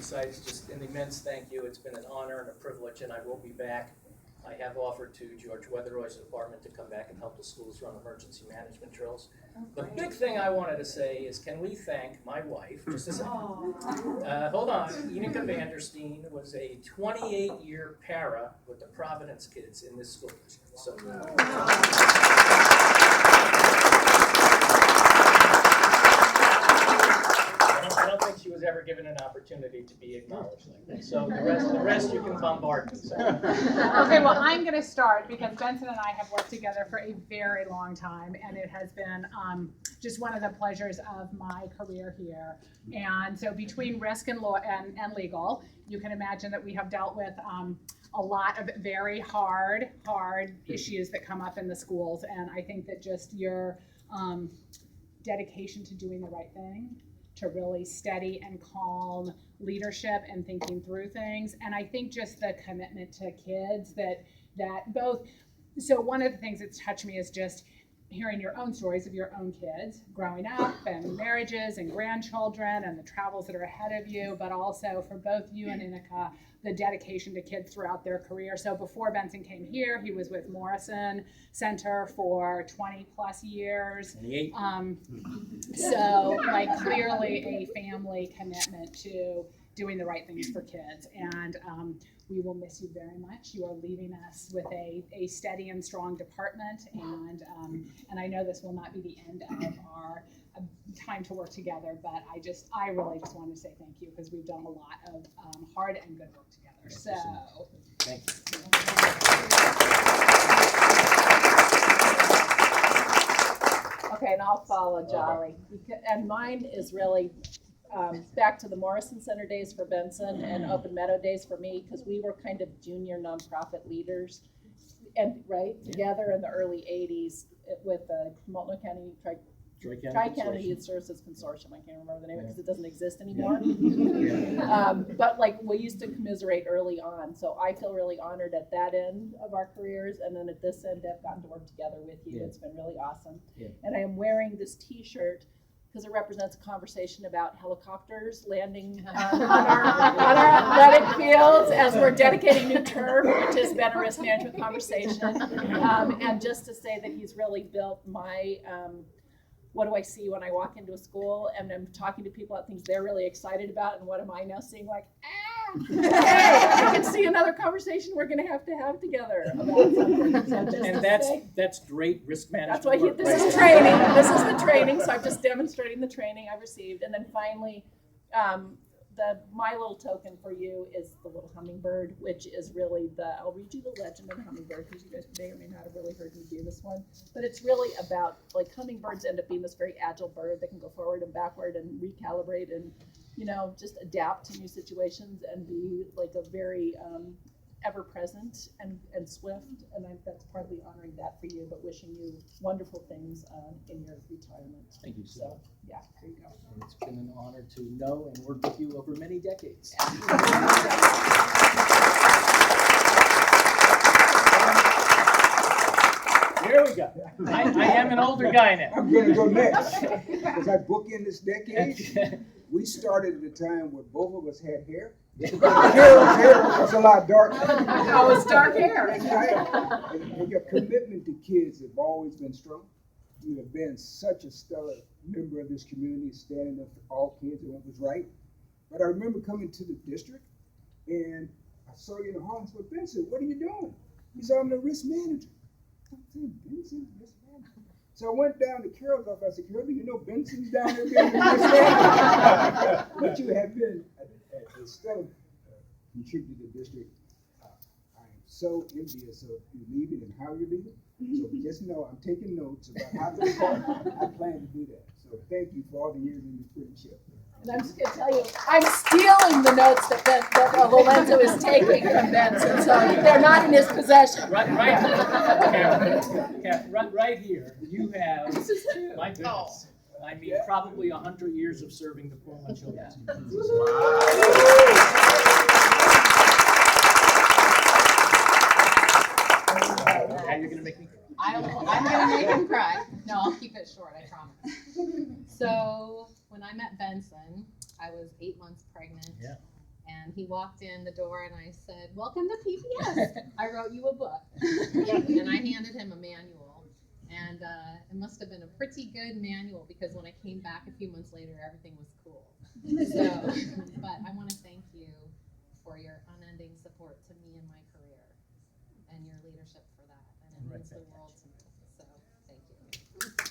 besides just an immense thank you. It's been an honor and a privilege, and I will be back. I have offered to George Weatheroy's department to come back and help the schools run emergency management drills. The big thing I wanted to say is, can we thank my wife, just a second. Hold on, Enika Vanderstein was a 28-year para with the Providence kids in this school district. So, I don't think she was ever given an opportunity to be acknowledged like that. So the rest you can bombard me. So. Okay, well, I'm going to start because Benson and I have worked together for a very long time, and it has been just one of the pleasures of my career here. And so between risk and law and legal, you can imagine that we have dealt with a lot of very hard issues that come up in the schools. And I think that just your dedication to doing the right thing, to really steady and calm leadership and thinking through things. And I think just the commitment to kids that both, so one of the things that's touched me is just hearing your own stories of your own kids growing up and marriages and grandchildren and the travels that are ahead of you, but also for both you and Enika, the dedication to kids throughout their career. So before Benson came here, he was with Morrison Center for 20 plus years. So like clearly a family commitment to doing the right things for kids. And we will miss you very much. You are leaving us with a steady and strong department. And I know this will not be the end of our time to work together, but I really just want to say thank you because we've done a lot of hard and good work together. So thank you. Okay, and I'll follow Jolly. And mine is really back to the Morrison Center days for Benson and Open Meadow days for me, because we were kind of junior nonprofit leaders, and together in the early '80s with the Multnomah County Tri-County Youth Services Consortium. I can't remember the name of it because it doesn't exist anymore. But like we used to commiserate early on, so I feel really honored at that end of our careers, and then at this end, I've gotten to work together with you. It's been really awesome. And I am wearing this T-shirt because it represents a conversation about helicopters landing on our athletic fields as we're dedicating new turf, which has been a risk management conversation. And just to say that he's really built my, what do I see when I walk into a school and I'm talking to people about things they're really excited about, and what am I now seeing like, hey, I can see another conversation we're going to have together about something. So and that's great risk management. That's why this is training. This is the training. So I'm just demonstrating the training I've received. And then finally, my little token for you is the little hummingbird, which is really I'll read you the legend of hummingbird because you guys may or may not have really heard me do this one. But it's really about, like, hummingbirds end up being this very agile bird that can go forward and backward and recalibrate and, just adapt to new situations and be like a very ever-present and swift. And that's partly honoring that for you, but wishing you wonderful things in your retirement. Thank you, Sue. So, yeah, there you go. And it's been an honor to know and work with you over many decades. Here we go. I am an older guy now. I'm going to go next because I book in this decade. We started at a time where both of us had hair. Carol's hair was a lot darker. Oh, it's dark hair. And your commitment to kids have always been strong. You have been such a stellar member of this community, standing up for all kids and what was right. But I remember coming to the district, and I saw you in the hall and said, Benson, what are you doing? He said, I'm the risk manager. I said, Benson, risk manager? So I went down to Carol's office. I said, Carol, do you know Benson's down there being the risk manager? But you have been a stellar contributor to the district. I am so envious of you leaving and how you're leaving. So just know I'm taking notes about how to start. I plan to do that. So thank you for all the years in your friendship. And I'm just going to tell you, I'm stealing the notes that Lorenzo is taking from Benson, so they're not in his possession. Right here, you have, my goodness, I mean, probably 100 years of serving the Pullman children. Now you're going to make me cry. I'm going to make him cry. No, I'll keep it short, I promise. So when I met Benson, I was 8 months pregnant. Yeah. And he walked in the door and I said, "Welcome to PPS. I wrote you a book." And I handed him a manual. And it must have been a pretty good manual because when I came back a few months later, everything was cool. So, but I want to thank you for your unending support to me in my career and your leadership for that. And it means the world to me. So, thank you.